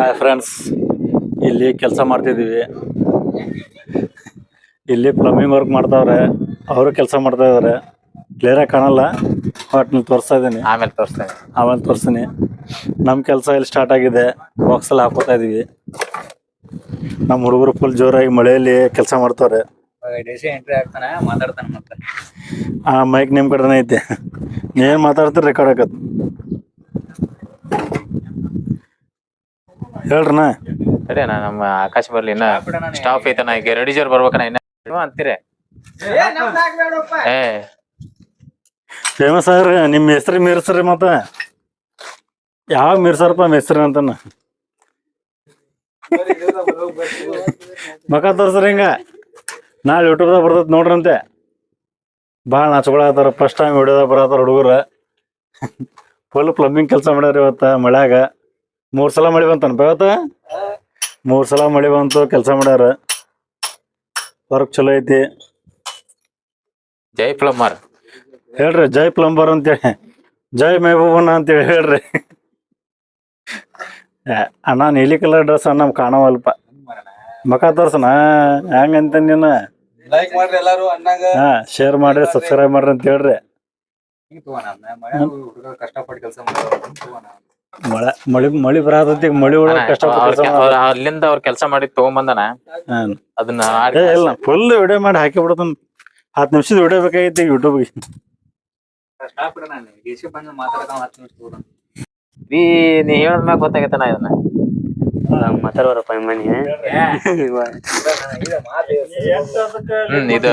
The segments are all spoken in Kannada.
ಹಾಯ್ ಫ್ರೆಂಡ್ಸ್, ಇಲ್ಲಿ ಕೆಲಸ ಮಾಡ್ತಿದ್ದೀವಿ. ಇಲ್ಲಿ ಪ್ಲಂಬಿಂಗ್ ವರ್ಕ್ ಮಾಡ್ತಾವ್ರೆ, ಅವರು ಕೆಲಸ ಮಾಡ್ತಾ ಇದಾರೆ. ಕ್ಲಿಯರಾಗಿ ಕಾಣಲ್ಲ, ಬಟ್ ನೀವು ತೋರಿಸ್ತಾ ಇದ್ದೀನಿ. ಆಮೇಲೆ ತೋರಿಸ್ತೀನಿ. ನಮ್ಮ ಕೆಲಸ ಇಲ್ಲಿ ಸ್ಟಾರ್ಟ್ ಆಗಿದೆ. ಬಾಕ್ಸ್ ಎಲ್ಲ ಹಾಕೋತಾ ಇದೀವಿ. ನಮ್ಮ ಹುಡುಗರು ಫುಲ್ ಜೋರಾಗಿ ಮಳೆಯಲ್ಲಿ ಕೆಲಸ ಮಾಡ್ತಾವ್ರೆ. ಆ ಮೈಕ್ ನಿಮ್ ಕಡೆನೇ ಐತೆ, ನೀವೇನ್ ಮಾತಾಡ್ತೀರಿ ರೆಕಾರ್ಡ್ ಆಗತ್ತೆ. ಹೇಳ್ರಣ್ಣ. ಸರಿನಾ, ನಮ್ಮ ಆಕಾಶ ಬರ್ಲಿ, ಇನ್ನ ಸ್ಟಾಫ್ ಐತನ, ಈಗ ರೆಡಿಜರ್ ಬರ್ಬೇಕನ ಇನ್ನ ಅಂತೀರಿ. ಫೇಮಸ್ ಆಗ್ರಿ, ನಿಮ್ಮ ಹೆಸ್ರಿ ಮೀರ್ಸ್ರಿ. ಮತ್ತ ಯಾವ ಮೀರ್ಸಾರಪ್ಪ ಹೆಸ್ರಿ ಅಂತಾನ ಮಕ ತೋರ್ಸ್ರಿ. ಹಿಂಗ ನಾಳೆ ಯೂಟ್ಯೂಬ್ದಾಗ ಬರ್ತೈತಿ ನೋಡ್ರಂತೆ. ಭಾಳ ನಾಚ್ಕೊಳತ್ತಾರ. ಫಸ್ಟ್ ಟೈಮ್ ವಿಡಿಯೋದಾಗ ಬರತ್ತಾರ ಹುಡುಗರ. ಫುಲ್ ಪ್ಲಂಬಿಂಗ್ ಕೆಲಸ ಮಾಡ್ಯಾರ ಇವತ್ತ ಮಳ್ಯಾಗ. 3 ಸಲ ಮಳಿ ಬಂತನಪ್ಪ ಇವತ್ತ. 3 ಸಲ ಮಳಿ ಬಂತು, ಕೆಲಸ ಮಾಡ್ಯಾರ. ವರ್ಕ್ ಚಲೋ ಐತಿ. ಜೈ ಪ್ಲಂಬರ್ ಹೇಳ್ರಿ, ಜೈ ಪ್ಲಂಬರ್ ಅಂತೇಳಿ, ಜೈ ಮೆಹಬೂಬಣ್ಣ ಅಂತೇಳಿ ಹೇಳ್ರಿ. ಅಣ್ಣ ನೀಲಿ ಕಲರ್ ಡ್ರೆಸ್ ಅಣ್ಣ ಕಾಣವಲ್ಪ. ಮಕ ತೋರ್ಸನ ಹೆಂಗಂತ ನೀನು. ಲೈಕ್ ಮಾಡ್ರಿ ಎಲ್ಲಾರು, ಅಣ್ಣಾಗ ಶೇರ್ ಮಾಡ್ರಿ, ಸಬ್ಸ್ಕ್ರೈಬ್ ಮಾಡ್ರಿ ಅಂತ ಹೇಳ್ರಿ. ಕಷ್ಟಪಟ್ಟು ಕೆಲಸ ಮಳಿ ಬರತೈತಿ. ಮಳಿ ಒಳಗ ಕಷ್ಟಪಟ್ಟು ಅಲ್ಲಿಂದ ಅವ್ರ ಕೆಲಸ ಮಾಡಿ ತಗೊಂಬಂದನ ಅದನ್ನ ಇಲ್ಲ, ಫುಲ್ ವಿಡಿಯೋ ಮಾಡಿ ಹಾಕಿ ಬಿಡತನ. 10 ನಿಮಿಷದ ವಿಡಿಯೋ ಬೇಕಾಗೈತಿ ಯೂಟ್ಯೂಬ್ಗೆ. ನೀ ಹೇಳದ್ಮ್ಯಾಗ ಗೊತ್ತಾಗೈತನ ಇದನ್ನ ಮಾತಾಡೋರಪ್ಪ ಮನಿ. ಇದು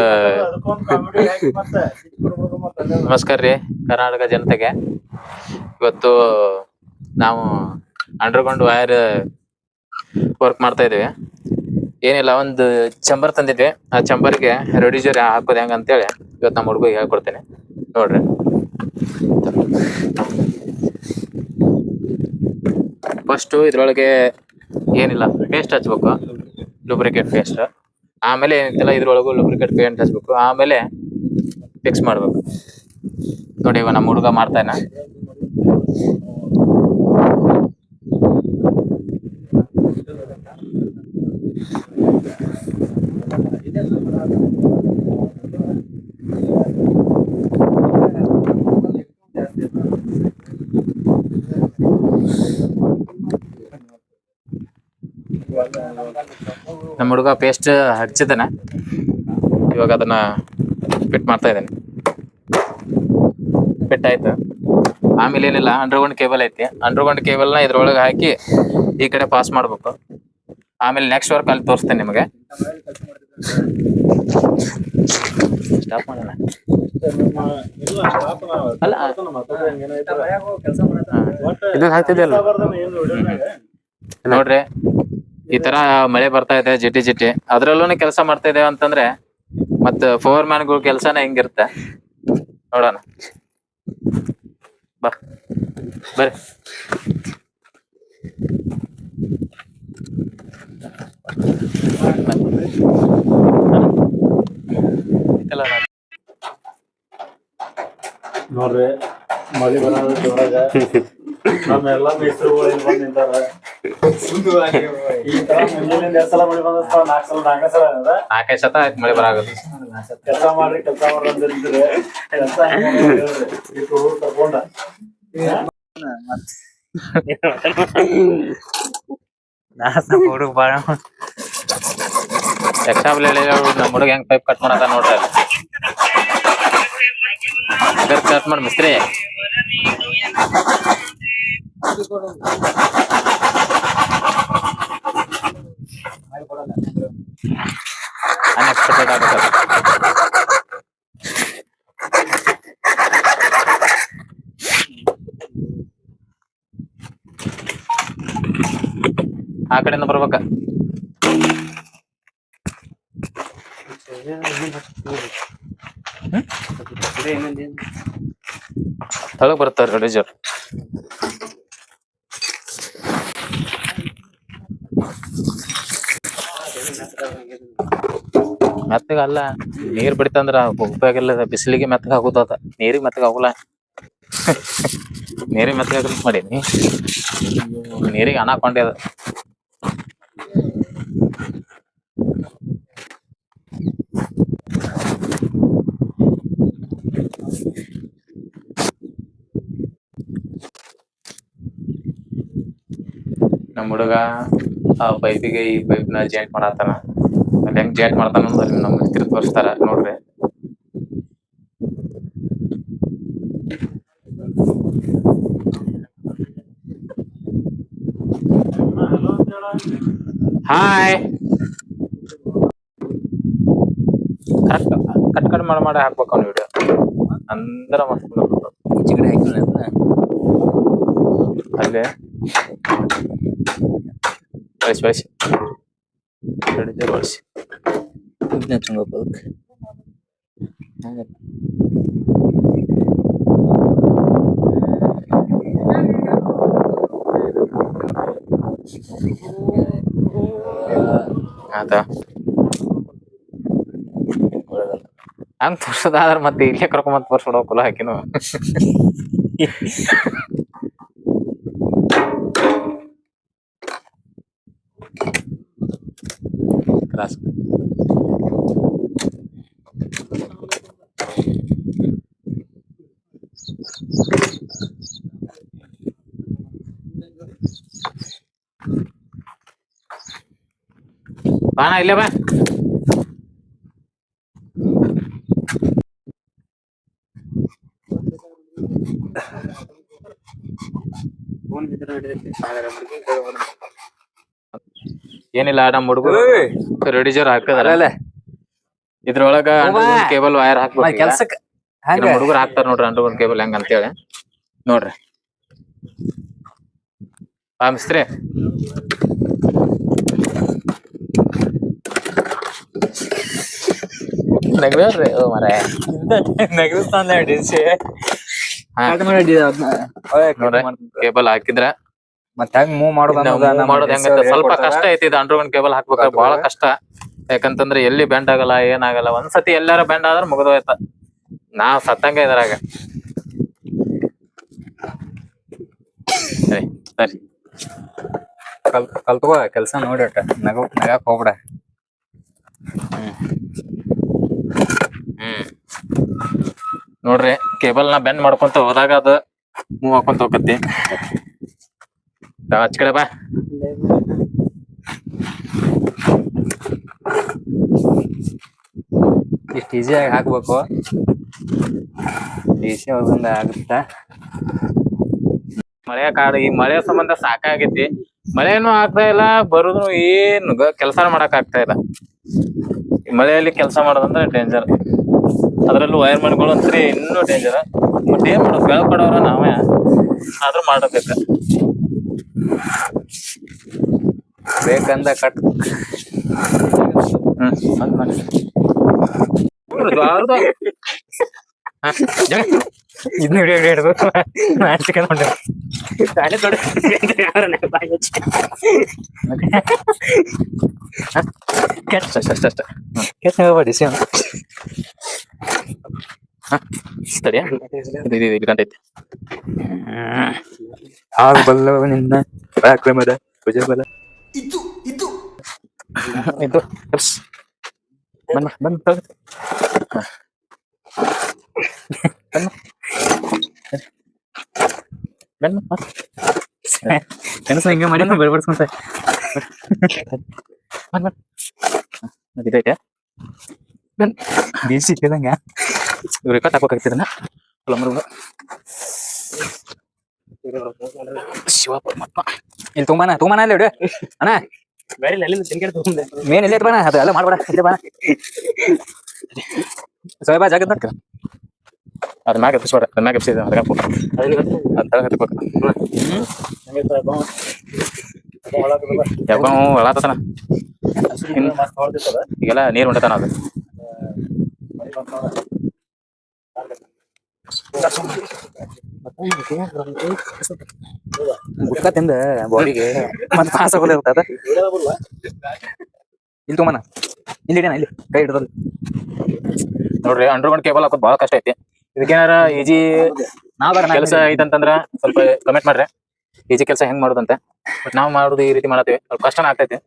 ನಮಸ್ಕಾರ ರೀ ಕರ್ನಾಟಕ ಜನತೆಗೆ. ಇವತ್ತು ನಾವು ಅಂಡರ್ಗ್ರೌಂಡ್ ವೈರ್ ವರ್ಕ್ ಮಾಡ್ತಾ ಇದೀವಿ. ಏನಿಲ್ಲ, ಒಂದು ಚಂಬರ್ ತಂದಿದ್ವಿ. ಆ ಚಂಬರ್ಗೆ ರೆಡಿಜರ್ ಹಾಕೋದು ಹೆಂಗ ಅಂತೇಳಿ ಇವತ್ತು ನಮ್ಮ ಹುಡುಗ ಹೇಳ್ಕೊಡ್ತೇನೆ ನೋಡ್ರಿ. ಫಸ್ಟ್ ಇದ್ರೊಳಗೆ ಏನಿಲ್ಲ, ಪೇಸ್ಟ್ ಹಚ್ಬೇಕು, ಲೂಬ್ರಿಕೇಟ್ ಪೇಸ್ಟ್. ಆಮೇಲೆ ಏನಿಲ್ಲ, ಇದ್ರೊಳಗು ಲೂಬ್ರಿಕೇಟ್ ಪೇಂಟ್ ಹಚ್ಬೇಕು. ಆಮೇಲೆ ಫಿಕ್ಸ್ ಮಾಡ್ಬೇಕು. ನೋಡಿ, ಇವ ನಮ್ಮ ಹುಡುಗ ಮಾಡ್ತಾನ. ನಮ್ಮ ಹುಡುಗ ಪೇಸ್ಟ್ ಹಚ್ಚಿದಾನೆ. ಇವಾಗ ಅದನ್ನ ಫಿಟ್ ಮಾಡ್ತಾ ಇದ್ದಾನೆ. ಫಿಟ್ ಆಯ್ತು. ಆಮೇಲೆ ಏನಿಲ್ಲ, ಅಂಡರ್ಗ್ರೌಂಡ್ ಕೇಬಲ್ ಐತಿ. ಅಂಡರ್ಗ್ರೌಂಡ್ ಕೇಬಲ್ ನ ಇದ್ರೊಳಗೆ ಹಾಕಿ ಈ ಕಡೆ ಪಾಸ್ ಮಾಡ್ಬೇಕು. ಆಮೇಲೆ ನೆಕ್ಸ್ಟ್ ವರ್ಕ್ ಅಲ್ಲಿ ತೋರಿಸ್ತೇನೆ ನಿಮಗೆ. ಸ್ಟಾಪ್ ಮಾಡೋಣ. ಅಲ್ಲ, ಇದು ಹಾಕ್ತಿದ್ಯಲ್ಲ ನೋಡ್ರಿ. ಈ ತರ ಮಳೆ ಬರ್ತಾ ಇದೆ ಜಿಟಿ ಜಿಟಿ, ಅದ್ರಲ್ಲೂ ಕೆಲಸ ಮಾಡ್ತಾ ಇದ್ದೇವೆ ಅಂತಂದ್ರೆ ಮತ್ತ ಫೋರ್ ಮ್ಯಾನ್ಗಳ ಕೆಲ್ಸನ ಹೆಂಗಿರುತ್ತೆ ನೋಡೋಣ. ಬರ್ರಿ. ನೋಡ್ರಿ, ಮಳಿ ಬರೋದ ಜೋರಾಗ ನಮ್ಮೆಲ್ಲ ಮೇಸ್ತ್ರಿಗಳು ಇಲ್ಲಿ ಬಂದ್ ನಿಂತಾರ. ಈ ತರ ಮುಂಜಾನೆ 2 ಸಲ ಮಳಿ ಬಂದ, 4 ಸಲ 4 ಸತ ಆಯ್ತು ಮಳಿ ಬರಾಗದು. ಕೆಲಸ ಮಾಡ್ರಿ ಅಂದಿದ್ರೆ ಕೆಲಸ ಕರ್ಕೊಂಡ ಹುಡುಗ ಬಾಳ ಎಕ್ಸಾಂಪಲ್ ಹೇಳಿ ನಮ್ಮ ಹುಡುಗ ಹೆಂಗ್ ಪೈಪ್ ಕಟ್ ಮಾಡತ್ತ ನೋಡ್ರಿ. ಕಟ್ ಮಾಡಿ ಮಿಸ್ತ್ರಿ. ಅನ್ಎಕ್ಸ್ಪೆಕ್ಟೆಡ್ ಆಗುತ್ತೆ. ಆ ಕಡೆಯಿಂದ ಬರ್ಬೇಕ. ತಳಗ್ ಬರ್ತಾರ ರೆಡಿಜರ್. ಮೆತ್ತಗಲ್ಲ, ನೀರ್ ಬಿಡ್ತಂದ್ರ ಉಪಯೋಗ ಇಲ್ಲ. ಬಿಸಿಲಿಗೆ ಮೆತ್ತಗ ಆಗುತ್ತ, ನೀರಿಗೆ ಮೆತ್ತಗ ಆಗುಲ್ಲ. ನೀರಿಗೆ ಮೆತ್ತಗ ಮಾಡೀನಿ, ನೀರಿಗೆ ಅನ್ನ ಕೊಂಡೆ. ನಮ್ಮ ಹುಡುಗ ಆ ಪೈಪಿಗೆ ಈ ಪೈಪ್ನ ಜಾಯಿಂಟ್ ಮಾಡತ್ತಾನ. ಅಲ್ಲಿ ಹೆಂಗ್ ಜಾಯಿಂಟ್ ಮಾಡ್ತಾನ ಅನ್ನೋದು ಅಲ್ಲಿ ನಮ್ಮ ಮಿಸ್ತ್ರಿ ತೋರಿಸ್ತಾರ ನೋಡ್ರಿ. ಹಾಯ್ ಕರೆಕ್ಟ್ ಕಟ್ ಕಟ್ ಮಾಡಿ ಹಾಕ್ಬೇಕು ಅವ್ನ ವಿಡಿಯೋ ಅಂದ್ರ ಮಸ್ತ್ ಬರ್ತದ. ಈಚೆ ಕಡೆ ಹಾಕಿಲ್ಲ ಅದನ್ನ. ಅಲ್ಲೇ ಬಳಸಿ ಬಳಸಿ ಬಳಸಿ ಇದನ್ನ ಹಚ್ಕೊಂಡ್ ಹೋಗ್ಬೇಕು. ಹಂಗ ಆತ ಹಂಗ್ ತೋರ್ಸೋದಾದ್ರ ಮತ್ತೆ ಇಲ್ಲೇ ಕರ್ಕೊಂಡ್ ತೋರ್ಸ್ಬಿಡೋ ಕುಲ ಹಾಕಿನು. ಕ್ರಾಸ್ ಬಾಣ ಇಲ್ಲೇ ಬಾ. ಏನಿಲ್ಲ ನಮ್ಮ ಹುಡುಗರು ರೆಡಿಜರ್ ಹಾಕದ್ರ ಇದ್ರೊಳಗ ಕೇಬಲ್ ವೈರ್ ಹಾಕ್ಬೇಕು. ಕೆಲ್ಸಕ್ಕ ಹಂಗ ನಮ್ಮ ಹುಡುಗರು ಹಾಕ್ತಾರ ನೋಡ್ರಿ ಅಂಡರ್ಗ್ರೌಂಡ್ ಕೇಬಲ್ ಹೆಂಗ ಅಂತೇಳಿ ನೋಡ್ರಿ. ಆ ಮಿಸ್ತ್ರಿ ನಗ್ಬೇಡ್ರಿ ಓ ಮಾರಾಯ. ನಗಸ್ತಾನ ನೋಡ್ರಿ ಕೇಬಲ್ ಹಾಕಿದ್ರ ಮತ್ತೆ ಹೆಂಗ್ ಮೂವ್ ಮಾಡೋದ್ ಹೆಂಗಂತ ಸ್ವಲ್ಪ ಕಷ್ಟ ಐತಿ. ಇದು ಅಂಡರ್ಗ್ರೌಂಡ್ ಕೇಬಲ್ ಹಾಕ್ಬೇಕಾದ್ರೆ ಬಹಳ ಕಷ್ಟ. ಯಾಕಂತಂದ್ರೆ ಎಲ್ಲಿ ಬೆಂಡ್ ಆಗಲ್ಲ ಏನಾಗಲ್ಲ. ಒಂದ್ಸತಿ ಎಲ್ಲಾರ ಬೆಂಡ್ ಆದ್ರ ಮುಗಿದೋಯ್ತ, ನಾವ್ ಸತ್ತಂಗ ಇದ್ರಾಗ. ಸರಿ ಸರಿ ಕಲ್ತ್ಕೋ ಕೆಲ್ಸ ನೋಡಿ ನಗಾಕ್ ಹೋಗ್ಬಿಡ. ನೋಡ್ರಿ ಕೇಬಲ್ ನ ಬೆಂಡ್ ಮಾಡ್ಕೊಂತ ಹೋದಾಗ ಅದು ಮೂವ್ ಹಾಕೊಂತ ಹೋಗತಿ. ಹಚ್ ಕಡೆ ಬಾ. ಇಷ್ಟ ಈಸಿಯಾಗಿ ಹಾಕ್ಬೇಕು. ಈಸಿ ಹೋಗಂದ ಆಗುತ್ತ. ಮಳೆಯ ಕಾಡು ಈ ಮಳೆ ಸಂಬಂಧ ಸಾಕಾಗೈತಿ. ಮಳೆನೂ ಆಗ್ತಾ ಇಲ್ಲ, ಬರುದು ಏನು ಕೆಲಸ ಮಾಡಕ್ ಆಗ್ತಾ ಇಲ್ಲ. ಈ ಮಳೆಯಲ್ಲಿ ಕೆಲಸ ಮಾಡೋದಂದ್ರೆ ಡೇಂಜರ್. ಅದ್ರಲ್ಲೂ ವೈರ್ ಮನ್ಗಳು ಅಂತ್ರಿ ಇನ್ನೂ ಡೇಂಜರ್. ಬಟ್ ಏನ್ ಮಾಡೋದು, ಬೆಳ್ಕೊಡೋರ ನಾವೇ ಆದ್ರೂ ಮಾಡಬೇಕ. ಬೇಕಂದ ಕಟ್ ಇದನ್ನ ಹಿಡಿಯೋ ಹಿಡ್ಬೇಕು ಮಾಡ್ಸಿಕೊಂಡ್ರೆ ಸರಿಯಾ ಇದು ಗಂಟೆ ಐತಿ. ಆಗಬಲ್ಲ ನಿನ್ನ ಪರಾಕ್ರಮದ ಭುಜಬಲ. ಇದು ಬಂದ್ ಬಂದ್ ಕನಸ ಹಿಂಗ ಮಾಡಿ ಬಡ್ಬಡ್ಸ್ಕೊಂತ ಇದೈತೆ ಬೀಸಿ ಕೇಳಂಗ ಇವ್ರ ಕಟ್ ಹಾಕೋಕಾಗ್ತಿದನ ಶಿವ ಪರಮಾತ್ಮ. ಇಲ್ಲಿ ತುಂಬಾನ ಅಲ್ಲಿ ಇಡು ಅಣ್ಣ. ಮೇನ್ ಇಲ್ಲೇ ಬಾಣ, ಅದು ಎಲ್ಲ ಮಾಡ್ಬೇಡ. ಇಲ್ಲೇ ಬಾಣ ಸಾಹೇಬ ಜಾಗದ ನೋಡ್ಕ. ಅದ್ ಮ್ಯಾಗ ಎಪ್ಪಿಸ್ಬೇಡ, ಅದ್ ಮ್ಯಾಗ ಎಪ್ಸಿದ ಅದ್ರಾಗ ಯಾಕೋ ಹೇಳಾತನ ಈಗೆಲ್ಲ ನೀರ್ ಹೊಂಟತಾನ. ಅದು ಗುಟ್ಕ ತಿಂದ ಬಾಡಿಗೆ ಮತ್ತೆ ಪಾಸ್ ಆಗೋಲ್ಲ ಇರ್ತದ. ಇಲ್ಲಿ ತುಂಬಾನ ಇಲ್ಲಿ ಇಡೇನ, ಇಲ್ಲಿ ಕೈ ಹಿಡ್ದಲ್ಲಿ ನೋಡ್ರಿ ಅಂಡರ್ಗ್ರೌಂಡ್ ಕೇಬಲ್ ಹಾಕೋದ್ ಬಹಳ ಕಷ್ಟ ಐತಿ. ಇದಕ್ಕೇನಾರ ಈಜಿ ಕೆಲಸ ಐತಂತಂದ್ರ ಸ್ವಲ್ಪ ಕಮೆಂಟ್ ಮಾಡ್ರಿ. ಈಜಿ ಕೆಲಸ ಹೆಂಗ್ ಮಾಡೋದಂತೆ. ಬಟ್ ನಾವ್ ಮಾಡುದು ಈ ರೀತಿ ಮಾಡತ್ತೀವಿ, ಸ್ವಲ್ಪ ಕಷ್ಟನ ಆಗ್ತೈತಿ.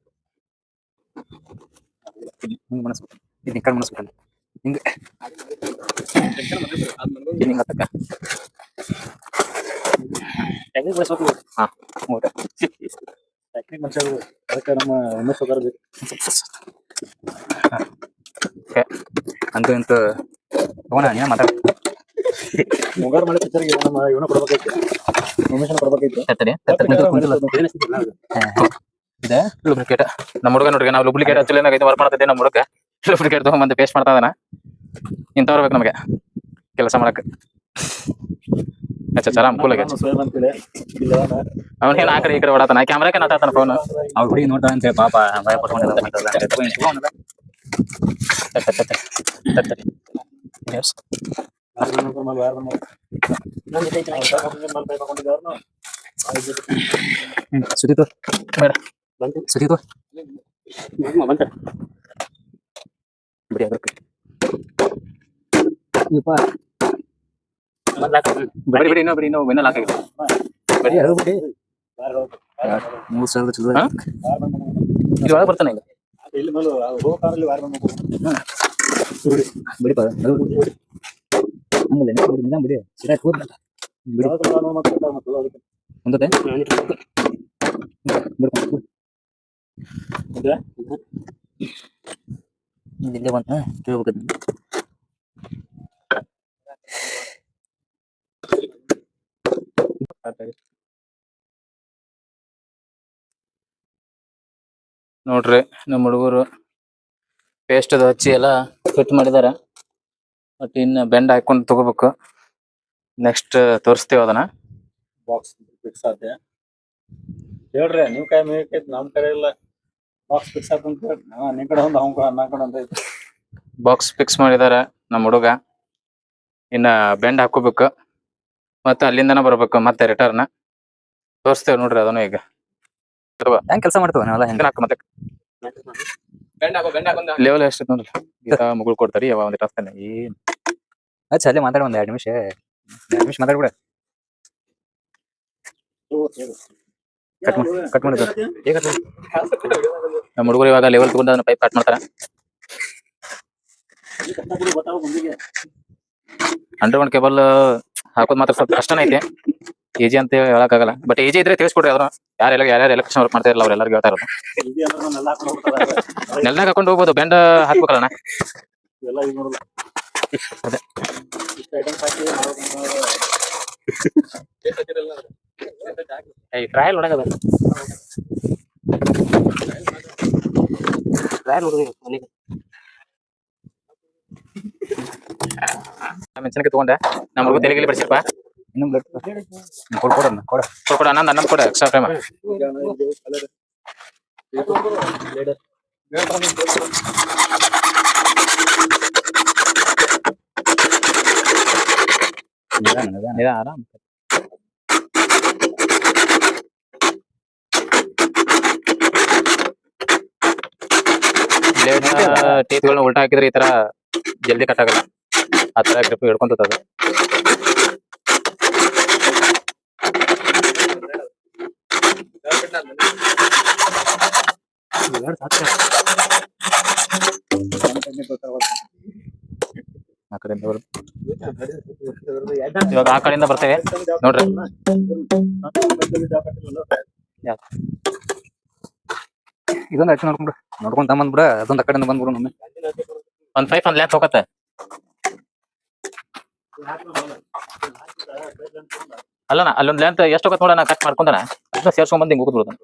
ಹಿಂಗ್ ಮನಸ್ಬಿಟ್ಟು ಇದು ಕಣ್ ಮನಸ್ಬಿಟ್ಟಲ್ಲ ಹಿಂಗ ಹಿಂಗ ಹತ್ತಕ್ಕ ಹಾ ಅದಕ್ಕೆ ನಮ್ಮ ಉಮೇಶ್ ಹೋಗಾರ ಬೇಕು. ಅಂತೂ ಇಂತೂ ತಗೋಣ ನೀನ ಮಾತಾಡ ಮುಂಗಾರ ಮಳೆ ಪಿಕ್ಚರ್ಗೆ ನಮ್ಮ ಇವನ ಕೊಡ್ಬೇಕೈತಿ, ಉಮೇಶನ ಕೊಡ್ಬೇಕೈತಿ. ಇದೆ ಲುಬ್ರಿಕೇಟ್ ನಮ್ಮ ಹುಡುಗ ನೋಡ್ರಿ, ನಾವು ಲುಬ್ರಿಕೇಟ್ ಹಚ್ಚಲಿ ವರ್ಕ್ ಮಾಡ್ತಿದ್ದೆ. ನಮ್ಮ ಹುಡುಗ ಲುಬ್ರಿಕೇಟ್ ತಗೊಂಡ್ಬಂದು ಪೇಸ್ಟ್ ಮಾಡ್ತಾ ಇದಾನ. ಇಂಥವ್ರು ಬೇಕು ನಮಗೆ ಕೆಲಸ ಮಾಡಕ್. ಅಚ್ಚಾ ಚಲ ಅನುಕೂಲ ಆಗೈತೆ. ಅವನೇನು ಆ ಕಡೆ ಈ ಕಡೆ ಓಡಾತಾನ, ಕ್ಯಾಮ್ರಾಕ್ಕೆ ನಾಟಾತಾನ ಫೋನ್. ಅವ್ರ ಹುಡುಗಿ ನೋಡ್ತಾ ಅಂತ ಪಾಪ ಭಯ ಪಟ್ಕೊಂಡಿಲ್ಲ. ಸುದೀತು ಸುದೀತು ಬಿಡಿ ಅದಕ್ಕೆ ಬಿಡಿ ಬಿಡಿ ಇನ್ನೂ ಬೆನ್ನಲ್ಲ ಹಾಕಿಲ್ಲ. ಬರೀ ಅದು ಬಿಡಿ 3,000 ಚಲೋ ಇಲ್ಲಿ ಒಳಗೆ ಬರ್ತಾನೆ ಈಗ. ಬಿಡಿಪ ಹಂಗಲ್ಲ ನಿಧಾನ ಬಿಡಿ ಸರಿಯಾಗಿ ಕೂರ್ಬೇಡ ಬಿಡಿ ಮುಂದತೆ ಬಿಡ್ಕೊಂಡು ಇಲ್ಲೇ ಬಂತ ಕೇಳ್ಬೇಕು. ನೋಡ್ರಿ ನಮ್ಮ ಹುಡುಗರು ಪೇಸ್ಟ್ ಅದು ಹಚ್ಚಿ ಎಲ್ಲ ಫಿಟ್ ಮಾಡಿದಾರ. ಬಟ್ ಇನ್ನು ಬೆಂಡ್ ಹಾಕೊಂಡು ತಗೋಬೇಕು. ನೆಕ್ಸ್ಟ್ ತೋರಿಸ್ತೀವಿ ಅದನ್ನ. ಬಾಕ್ಸ್ ಫಿಕ್ಸ್ ಆತೆ ಹೇಳ್ರಿ, ನೀವು ಕೈ ಮೇಕೈತಿ, ನಮ್ ಕಡೆ ಇಲ್ಲ. ಬಾಕ್ಸ್ ಫಿಕ್ಸ್ ಆತ ಅಂತ ಹೇಳ್ರಿ. ನಿಮ್ ಕಡೆ ಒಂದು ಅವ್ನ ಕಡೆ ಅಂತ ಐತಿ. ಬಾಕ್ಸ್ ಫಿಕ್ಸ್ ಮಾಡಿದಾರ ನಮ್ಮ ಹುಡುಗ. ಇನ್ನ ಬೆಂಡ್ ಹಾಕೋಬೇಕು, ಮತ್ತೆ ಅಲ್ಲಿಂದನ ಬರ್ಬೇಕು ಮತ್ತೆ ರಿಟರ್ನ್. ತೋರಿಸ್ತೇವೆ ನೋಡ್ರಿ ಅದನ್ನು ಈಗ. ಹೆಂಗ್ ಕೆಲಸ ಮಾಡ್ತೇವೆ ನಾವೆಲ್ಲ ಹೆಂಗ್ ಹಾಕ ಮತ್ತೆ ಲೆವೆಲ್ ಎಷ್ಟು ನೋಡ್ರಿ. ಗೀತಾ ಮುಗುಳ್ ಕೊಡ್ತಾರಿ ಯಾವ ಒಂದಿಟ್ಟು ಹಚ್ತಾನೆ. ಏನ್ ಅಚ್ಚ ಅಲ್ಲೇ ಮಾತಾಡ ಒಂದ್ 2 ನಿಮಿಷ ಮಾತಾಡ್ಬಿಡ. ಕಟ್ ಮಾಡಿದ ನಮ್ಮ ಹುಡುಗರು ಇವಾಗ ಲೆವೆಲ್ ತಗೊಂಡು ಅದನ್ನ ಪೈಪ್ ಕಟ್ ಮಾಡ್ತಾರ. ಅಂಡರ್ಗ್ರೌಂಡ್ ಕೇಬಲ್ ಹಾಕೋದ್ ಮಾತ್ರ ಸ್ವಲ್ಪ ಕಷ್ಟನೇ ಐತಿ. ಈಜಿ ಅಂತ ಹೇಳಕ್ಕಾಗಲ್ಲ. ಬಟ್ ಈಜಿ ಇದ್ರೆ ತಿಳಿಸ್ಕೊಡ್ರಿ. ಅದ್ರ ಯಾರ್ಯಾರು ಎಲೆಕ್ಷನ್ ವರ್ಕ್ ಮಾಡ್ತಾರಲ್ಲ ಅವ್ರೆಲ್ಲರಿಗೂ ಹೇಳ್ತಾ ಇರೋದು. ನೆಲ್ನಾಗ ಹಾಕೊಂಡು ಹೋಗ್ಬೋದು, ಬೆಂಡ್ ಹಾಕ್ಬೇಕಲ್ಲ. ಅದೇ ಟ್ರಯಲ್ ಒಳಗದ ಮೆಣಸಿನಕಾಯಿ ತಗೊಂಡೆ. ನಮ್ಮ ಹುಡುಗ ತೆಲಿಗೆಲಿ ಬಿಡಿಸಿಪ್ಪ. ಇನ್ನೂ ಬ್ಲಡ್ ಕೊಡ ಕೊಡ ಅನ್ನೊಂದು ಕೊಡ ಎಕ್ಸ್ಟ್ರಾ ಟೈಮ್. ಆರಾಮ್ ಬ್ಲೇಡ್ ಟೀತ್ಗಳನ್ನ ಉಲ್ಟಾ ಹಾಕಿದ್ರೆ ಈ ತರ ಜಲ್ದಿ ಕಟ್ ಆಗಲ್ಲ. ಆ ತರ ಗ್ರಿಪ್ ಹಿಡ್ಕೊಂತದ. ಆ ಕಡೆಯಿಂದ ಇವಾಗ ಆ ಕಡೆಯಿಂದ ಬರ್ತೇವೆ ನೋಡ್ರಿ. ಇದೊಂದು ಅಚ್ಚು ನೋಡ್ಕೊಂಡ್ ತಮ್ಮಂದ್ ಬಿಡ. ಅದೊಂದ್ ಆ ಕಡೆಯಿಂದ ಬಂದ್ಬಿಡು. ನಮ್ಮೆ ಒಂದ್ 5 ಒಂದ್ ಲ್ಯಾಂತ್ ಹೋಗತ್ತೆ. ಅಲ್ಲಣ್ಣ ಅಲ್ಲೊಂದ್ ಲ್ಯಾಂತ್ ಎಷ್ಟು ಹೋಗತ್ ನೋಡೋಣ. ಕಟ್ ಮಾಡ್ಕೊಂಡಣ ಅದನ್ನ ಸೇರ್ಸ್ಕೊಂಡ್ ಬಂದು ಹಿಂಗ್ ಹೋಗ್ಬಿಡ್ತಾನ.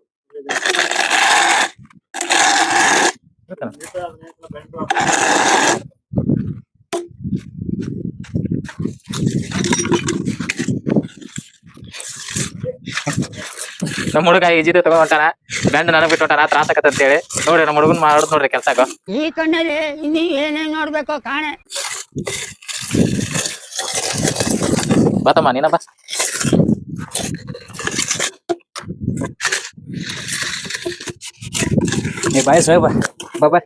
ನಮ್ಮ ಹುಡುಗ ಈಜಿದೆ ತಗೊಂಡ್ ಹೊಂಟಾನ. ಗಂಡ ನನಗ್ ಬಿಟ್ಟು ಹೊಂಟಾನ. ತ್ರಾಸ ಆಕತ್ತ ಅಂತ ಹೇಳಿ ನೋಡ್ರಿ ನಮ್ಮ ಹುಡುಗನ್ ಮಾಡೋದ್ ನೋಡ್ರಿ ಕೆಲ್ಸಾಕ. ಈ ಕಣ್ಣಲ್ಲಿ ಇನ್ನೀ ಏನೇನ್ ನೋಡ್ಬೇಕೋ ಕಾಣೆ. ಬಾತಮ್ಮ ನೀನ ಬಾ. ಏ ಬಾಯ್ ಸಾಹೇಬ ಬಾ ಬಾ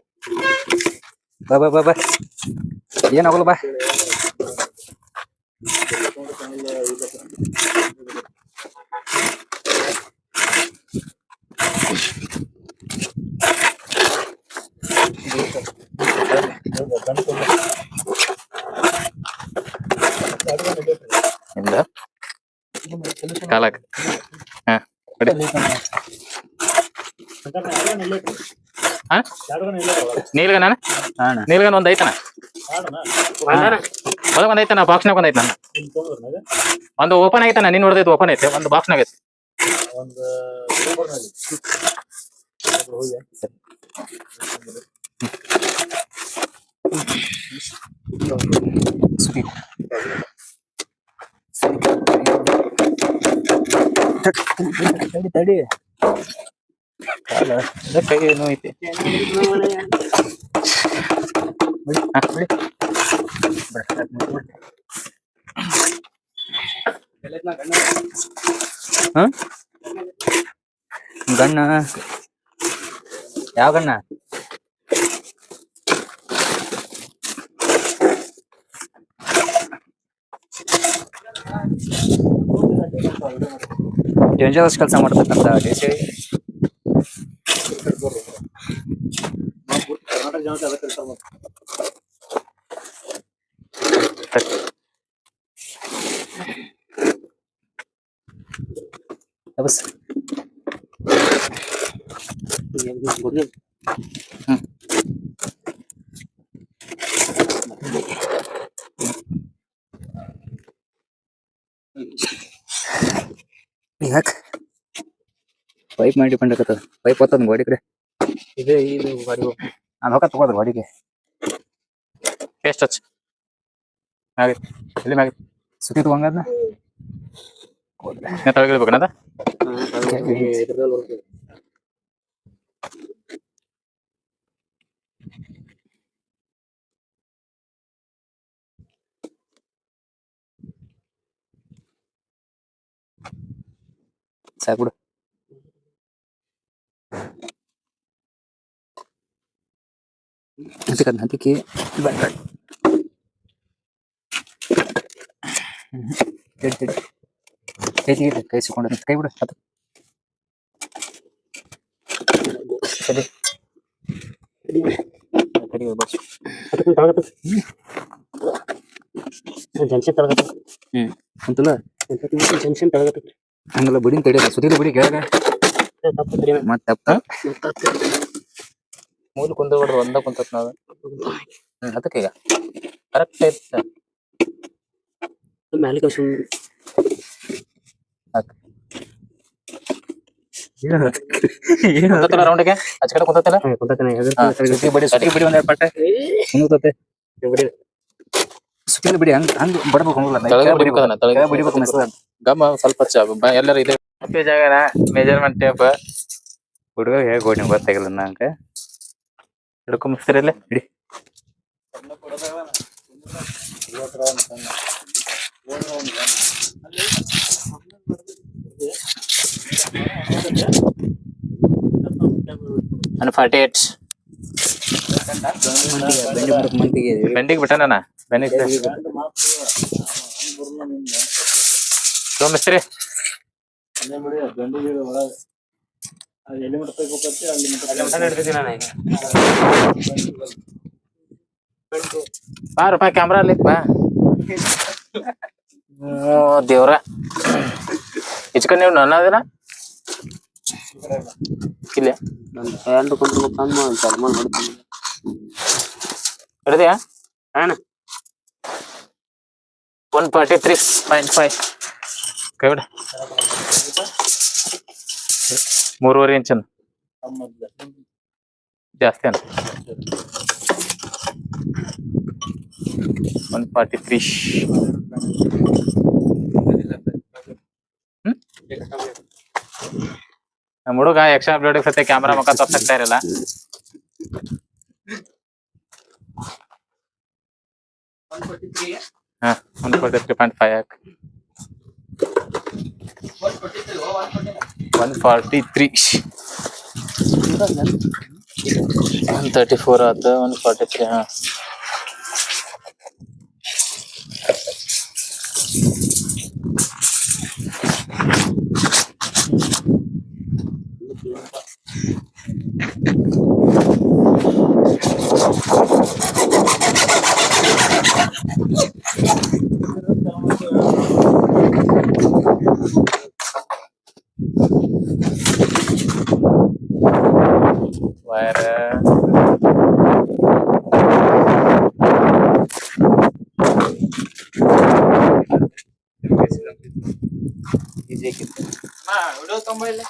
ಬಾ ಬಾ ಬಾ ಬಾ ಏನಾಗಲ್ಲ ಬಾ. ಹಾ ನೀಲ್ಗನ ನೀಲ್ಗನ್ ಒಂದ್ ಐತನ ಒಳಗ್ ಒಂದ್ ಐತನ ಬಾಕ್ಸ್ನಾಗ ಒಂದ್ ಐತನ ಒಂದು ಓಪನ್ ಐತನ ನೀನ್ ನೋಡ್ದೈತಿ ಓಪನ್ ಐತೆ ಒಂದು ಬಾಕ್ಸ್ನಾಗ ಐತಿ ತಡಿ ಕೈ ಏನೋ ಐತಿ ಗಣ್ಣ ಯಾವ ಗಣ್ಣ ಡೇಂಜರಸ್ ಕೆಲಸ ಮಾಡ್ತಕ್ಕಂತ ಡಿಸಿ ಕರ್ನಾಟಕ ಜನತೆ ಅದಕ್ಕೆ ಕೆಲಸ ಮಾಡ್ತಾರೆ. ಬಸ್ ಯಾಕ ಪೈಪ್ ಮಾಡಿ ಡಿಪೆಂಡ್ ಆಗತ್ತದ ಪೈಪ್ ಹೊತ್ತದ ಗಾಡಿ ಕಡೆ ಇದು ಗಾಡಿ ನಾನು ಹೋಗ ತಗೋದ ಗಾಡಿಗೆ ಎಷ್ಟು ಹಚ್ಚ ಆಗೈತಿ ಎಲ್ಲಿ ಮ್ಯಾಗ ಸುತ್ತಿ ತಗೊಂಗದ್ನ ತಳಗಿಳ್ಬೇಕನದ ಸಾಕು ಬಿಡು ಹಂತಕ್ಕೆ ಕೈ ಸಿಕೊಂಡ ಕೈ ಬಿಡು ಅದು ಸರಿ ಅಂತಲ್ಲ ಹಂಗಲ್ಲ ಬಿಡಿನ ತಡಿಯಲ್ಲ ಸುತ್ತಿಲ್ಲ ಬಿಡಿ ಕೆಳಗ ಮತ್ತೆ ತಪ್ಪ ಮೂಲ ಕುಂದ್ರಬಾರ್ದು ಒಂದ ಕುಂತತ್ ನಾವ ಅದಕ್ಕೆ ಈಗ ಕರೆಕ್ಟ್ ಐತೆ ರೌಂಡ್ಗೆ ಆಚ ಕಡೆ ಕುಂತಲ್ಲ ಸುತ್ತಿ ಬಿಡಿ ಒಂದೆರಡು ಪಟ್ಟೆ ಕುಂದತೆ ಸುತ್ತಿಲ್ಲ ಬಿಡಿ ಹಂಗ ಹಂಗ ಬಡ್ಬೇಕು ಬಿಡಿಬೇಕು ಮೆಸದ ಗಮ್ಮ ಸ್ವಲ್ಪ ಎಲ್ಲರೂ ಇದೆ ಜಾಗನ ಮೆಜರ್ಮೆಂಟ್ ಟೇಪ್ ಹುಡುಗ ಹೇಗೆ ಗೋಡಿ ಗೊತ್ತಾಗಿಲ್ಲ ನಂಗೆ ಹಿಡ್ಕೊಂಬಿಸ್ತಿರಲ್ಲ ಹಿಡಿ and 48 ಬೆಂಡಿಗೆ ಬಿಟ್ಟನ ಬೆಂಡಿಗೆ ಮಿಸ್ತ್ರಿ ಬಾ ರೂಪಾಯಿ ಕ್ಯಾಮ್ರಾ ಅಲ್ಲಿ ಬಾ ದೇವ್ರ ಇಚ್ಕೊಂಡ್ ನೀವು ನನ್ನ ಅದೇನ ಇಲ್ಲ ಹಿಡಿದ್ಯಾ 143.5 ಕೈ ಬಿಡ 3.5 ಇಂಚ್ ಜಾಸ್ತಿ ಅನ್ನ 143 ನಮ್ಮ ಹುಡುಗ ಎಕ್ಸ್ಟ್ರಾ ಬ್ಲಡ್ ಸತ್ಯ ಕ್ಯಾಮ್ರಾ ಮುಖ ತಪ್ಪಿಸ್ತಾ ಇರಲ್ಲ ಹಾ 143.5 143 134 ಆತ 143 ಹಾ ವೈರ್ ವಿಡಿಯೋ ತೊಂಬ ಇಲ್ಲ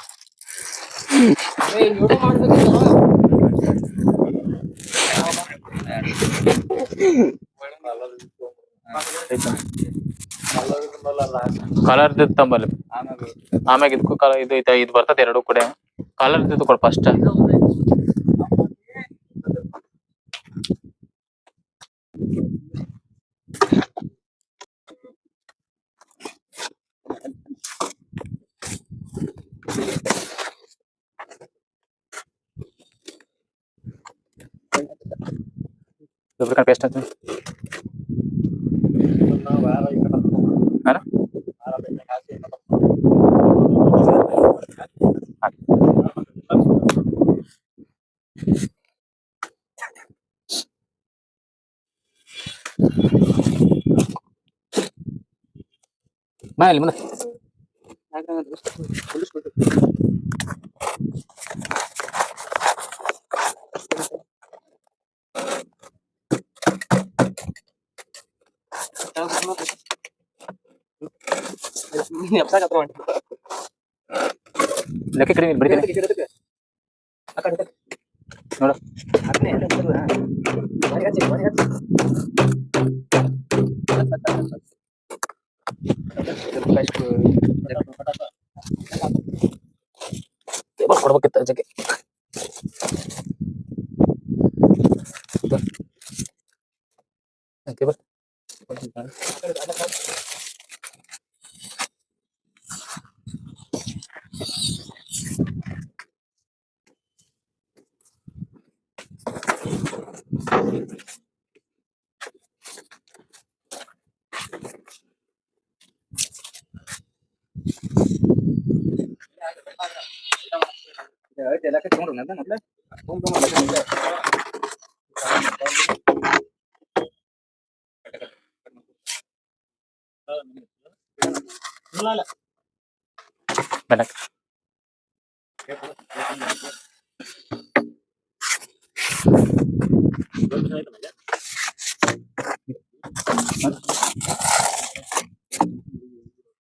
ಕಲರ್ ತಂಬಲ್ಲಿ ಆಮ್ಯಾಗ ಇದಕ್ಕೂ ಕಲರ್ ಇದು ಬರ್ತದೆ ಎರಡು ಕೂಡ ಕಲರ್ ಇದ್ದು ಕೊಡ್ ಫಸ್ಟ್ ಪೇಸ್ಟ್ ಅಂತ ಬಾ ಇಲ್ಲಿ ಮುಂದೆ ಲೆಕ್ಕ ಕಡಿಮೆ ಬಿಡ್ತೀನಿ ನೋಡು ಕೊಡ್ಬೇಕಿತ್ತು ಅಜ್ಜಕ್ಕೆ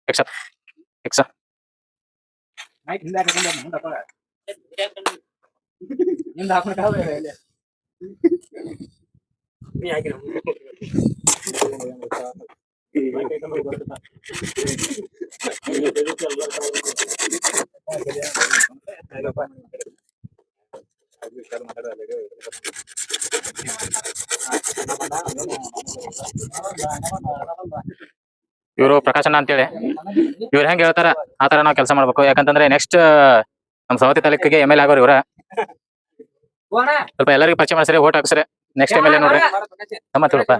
ಎಕ್ಸಾ ಎಕ್ಸಾ ಇವರು ಪ್ರಕಾಶನ ಅಂತೇಳಿ ಇವ್ರು ಹೆಂಗ್ ಹೇಳ್ತಾರ ಆತರ ನಾವು ಕೆಲಸ ಮಾಡ್ಬೇಕು ಯಾಕಂತಂದ್ರೆ ನೆಕ್ಸ್ಟ್ ನಮ್ ಸವತಿ ತಾಲೂಕಿಗೆ ಎಮ್ ಎಲ್ ಆಗೋರು ಇವ್ರ ಸ್ವಲ್ಪ ಎಲ್ಲರಿಗೂ ಪರಿಚಯ ಮಾಡ್ಸರಿ ಓಟ್ ಹಾಕ್ಸ್ರಿ ನೆಕ್ಸ್ಟ್ ಎಮ್ ಎಲ್ ಎ ನೋಡ್ರಿ ನಮ್ಮ ತಿಳಪ್ಪ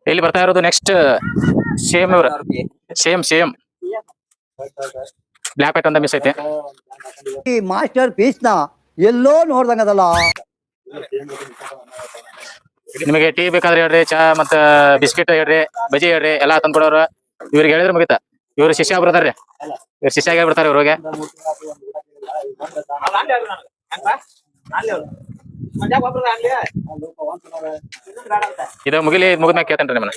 ಇಲ್ಲಿ ಬರ್ತಾ ಇರೋದು ನೆಕ್ಸ್ಟ್ ಸೇಮ್ ಇವ್ರ ಸೇಮ್ ಬ್ಲಾಕ್ ಪ್ಯಾಟ್ ಅಂತ ಮಿಸ್ ಐತೆ ಈ ಮಾಸ್ಟರ್ ಪೀಸ್ ನ ಎಲ್ಲೋ ನೋಡ್ದಂಗದಲ್ಲ. ನಿಮಗೆ ಟೀ ಬೇಕಾದ್ರೆ ಹೇಳ್ರಿ, ಚಾ ಮತ್ತ ಬಿಸ್ಕಿಟ್ ಹೇಳ್ರಿ, ಬಜಿ ಹೇಳ್ರಿ, ಎಲ್ಲಾ ತಂದ್ಕೊಡೋರು. ಇವ್ರಿಗೆ ಹೇಳಿದ್ರೆ ಮುಗಿತ. ಇವ್ರು ಶಿಷ್ಯ ಬರ್ತಾರ್ರಿ, ಇವ್ರ ಶಿಷ್ಯಾಗೆ ಬಿಡ್ತಾರ ಇವ್ರಿಗೆ. ಇದು ಮುಗಿದ್ಮ್ಯಾಗ ಕೇಳ್ತೇನ್ರಿ ನಿಮ್ಮನ್ನ.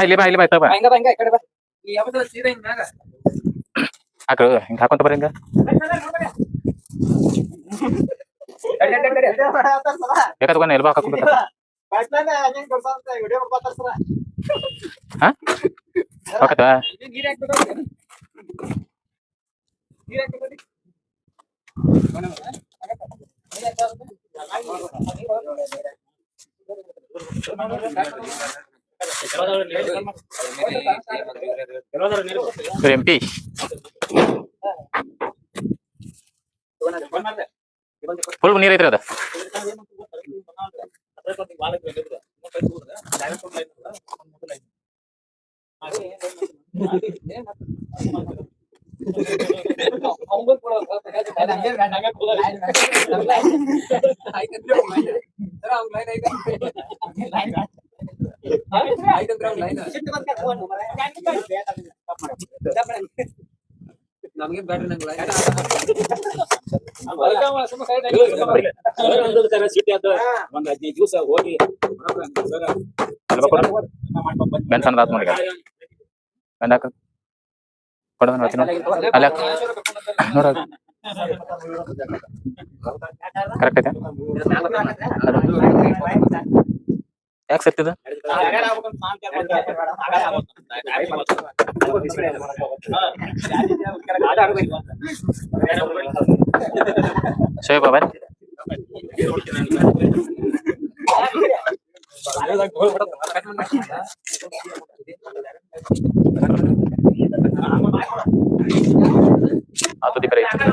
ಇಲ್ಲಿ ಬಾ ತಗೋ ಬಾ. ಹಾಕ್ರು ಹಿಂಗ ಹಾಕೊಂತ ಬರ್ರಿ ಹಿಂಗ. ಬೇಕಾ ತಗೊಂಡ್ ಎಲ್ಬಾ ಹಾಕೊಂಡ್ಬಿಟ್ಟ. ಹಾ ಹೋಗತ್ತಾ? MP ಫುಲ್ ನೀರ್ ಐತ್ರಿ ಅದ. ನಮಗೆ ಬ್ಯಾಟ್ರಿ ನಂಗೆ ಬೆನ್ ಸಣ್ಣ ಆತ್ ನೋಡಿ. ಬೆನ್ ಹಾಕ ಕೊಡ ಅಲ್ಲ ನೋಡ ಕರೆಕ್ಟ್ ಐತೆ. ಯಾಕೆ ಸತ್ತಿದ? ಶೋಯ್ ಬಾಬಾ ಅದು ದಿಬ್ಬರ ಐತಿ.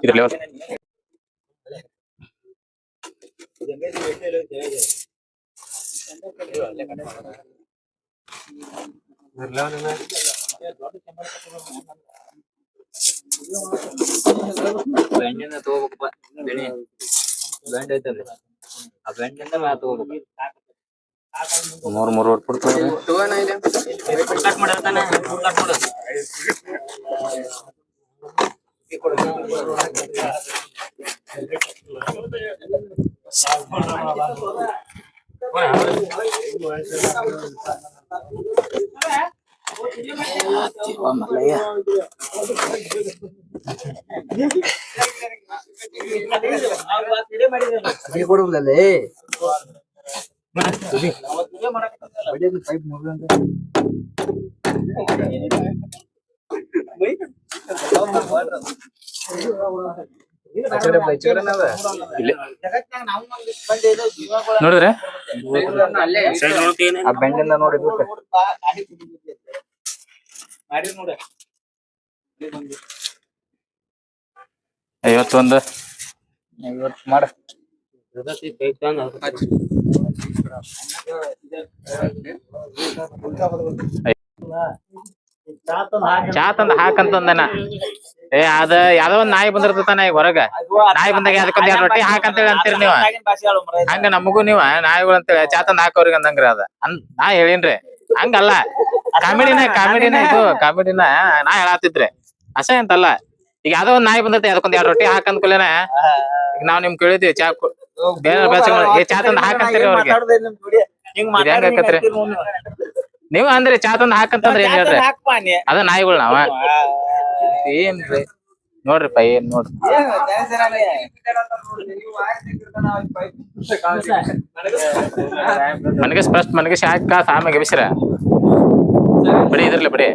ಇದ್ರಲ್ಲಿ ಬೆಂಡಿನ ತಗೋಬೇಕಪ್ಪ. ಬೆಂಡ್ ಐತಲ್ರಿ ಆ ಬೆಂಡಿಂದ ಮ್ಯಾಲ ತಗೋಬೇಕು. ಮೂರ್ ಕೊಡ್ತಾರೆ. ಕೊಡುವುದಲ್ಲೇ ನೋಡಿದ್ರೆ ಆ ಬೆಂಡಿಂದ ನೋಡಿ 51 50 ಮಾಡ. ಚಾ ತಂದ ಹಾಕಂತಂದನ. ಏ ಅದ ಯಾವ್ದೋ ಒಂದ್ ನಾಯಿ ಬಂದಿರ್ತತಾನ ಈಗ ಹೊರಗ ನಾಯಿ ಬಂದಾಗ ಅದಕ್ಕೊಂದ್ 2 ರೊಟ್ಟಿ ಹಾಕಂತೇಳಿ ಅಂತೀರಿ ನೀವ ಹಂಗ ನಮಗೂ ನೀವ ನಾಯಿಗಳು ಅಂತೇಳಿ ಚಾ ತಂದ್ ಹಾಕೋರಿಗೆ ಅಂದಂಗ್ರಿ ಅದ ನಾ ಹೇಳಿನ್ರಿ ಹಂಗಲ್ಲ ಕಾಮಿಡಿನ ಇದು ಕಾಮಿಡಿನ ನಾ ಹೇಳತ್ತಿದ್ರಿ ಅಸಹ್ಯ ಅಂತಲ್ಲ ಈಗ ಯಾವ್ದೋ ಒಂದ್ ನಾಯಿ ಬಂದೈತಿ ಅದಕ್ಕೊಂದ್ 2 ರೊಟ್ಟಿ ಹಾಕಂದ್ ಕೂಲೇನ ಈಗ ನಾವ್ ನಿಮ್ ಕೇಳಿದ್ವಿ ಚಾ ಚಾ ತಂದ್ ಹಾಕಂತೀರಿ ಅವ್ರಿಗೆ ಇದ್ ಹೆಂಗ್ ಆಕತ್ರಿ ನೀವ್ ಅಂದ್ರಿ ಚಾ ತಂದ್ ಹಾಕಂತಂದ್ರ ಏನ್ ಹೇಳ್ರಿ ಅದ ನಾಯಿಗಳು ನಾವ ಏನ್ರಿ ನೋಡ್ರಿಪ್ಪ ಏನ್ ನೋಡ್ರಿ ಮನಗಸ್ ಫಸ್ಟ್ ಮನಗಸ್ ಹಾಕ ಆಮೇಲೆ ಬಿಸ್ರ ಬಡಿ ಇದ್ರಲ್ಲ ಬಡಿ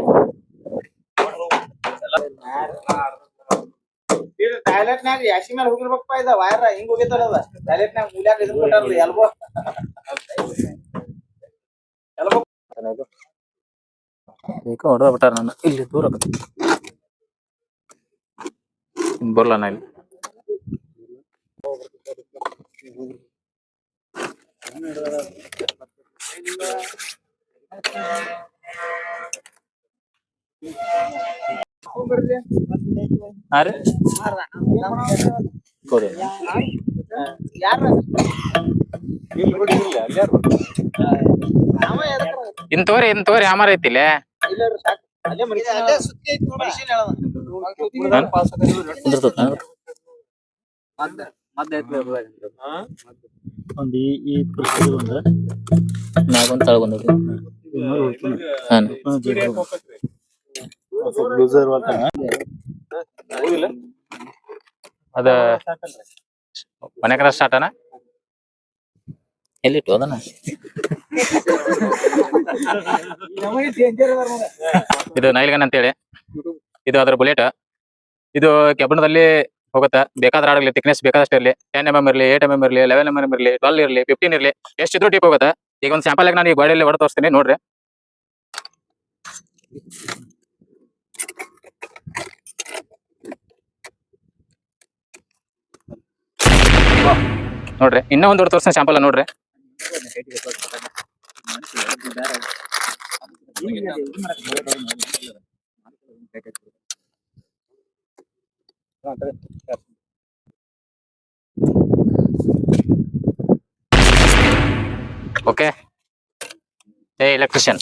ಟಾಯ್ಲೆಟ್ನಾಗ ಯಾಸಿ ಮೇಲೆ ಹೋಗಿರ್ಬೇಕಪ್ಪ ಇದ ವೈರ್ ಹಿಂಗ್ ಹೋಗಿತ್ತಾರ ಅದ ಟಾಯ್ಲೆಟ್ನಾಗ ಮೂಲ್ಯಾಗ ಇದ್ರ ಕೊಟ್ಟಾರ ಎಲ್ಬೋ ಹೊಡೆದ ಬಿಟ್ಟಾರ ನಾನು ಇಲ್ಲಿ ದೂರ ಬರ್ಲ ನಾ ಇಲ್ಲಿ ಅರೆ ಇನ್ ತೋರಿ ಅಮಾರ ಐತಿಲ್ಲ ಒಂದ್ ಈ ಪರಿಸ್ಥಿತಿ ಬಂದ ನಾಗೊಂದ್ ತಳ ಬಂದದ ಅದ ಮನೆ ಸ್ಟಾರ್ಟ್ ಅನ ಎಲ್ಲಿಟ್ಟು ಅದನ್ನ ಇದು ನೈಲ್ಗನ್ ಅಂತೇಳಿ ಇದು ಅದ್ರ ಬುಲೆಟ್ ಇದು ಕೆಬ್ಬಣದಲ್ಲಿ ಹೋಗುತ್ತಾ ಬೇಕಾದ್ರೆ ಆಡಲಿ ಥಿಕ್ನೆಸ್ ಬೇಕಾದಷ್ಟು ಇರಲಿ 10 mm ಇರಲಿ 8 mm ಇರಲಿ 11 mm ಇರಲಿ 12 ಇರಲಿ 15 ಇರಲಿ ಎಷ್ಟಿದ್ರು ಟೀಪ್ ಹೋಗುತ್ತೆ ಈಗ ಒಂದು ಸ್ಯಾಂಪಲ್ ಆಗಿ ನಾನು ಈ ಗಾಡಿಯಲ್ಲಿ ಹೊಡೆ ತೋರಿಸ್ತೀನಿ ನೋಡ್ರಿ ನೋಡ್ರಿ ಇನ್ನೂ ಒಂದು ಹೊಡೆ ತೋರಿಸ್ತೀನಿ ಸ್ಯಾಂಪಲ್ ನೋಡ್ರಿ ಓಕೆ ಏ ಎಲೆಕ್ಟ್ರಿಷಿಯನ್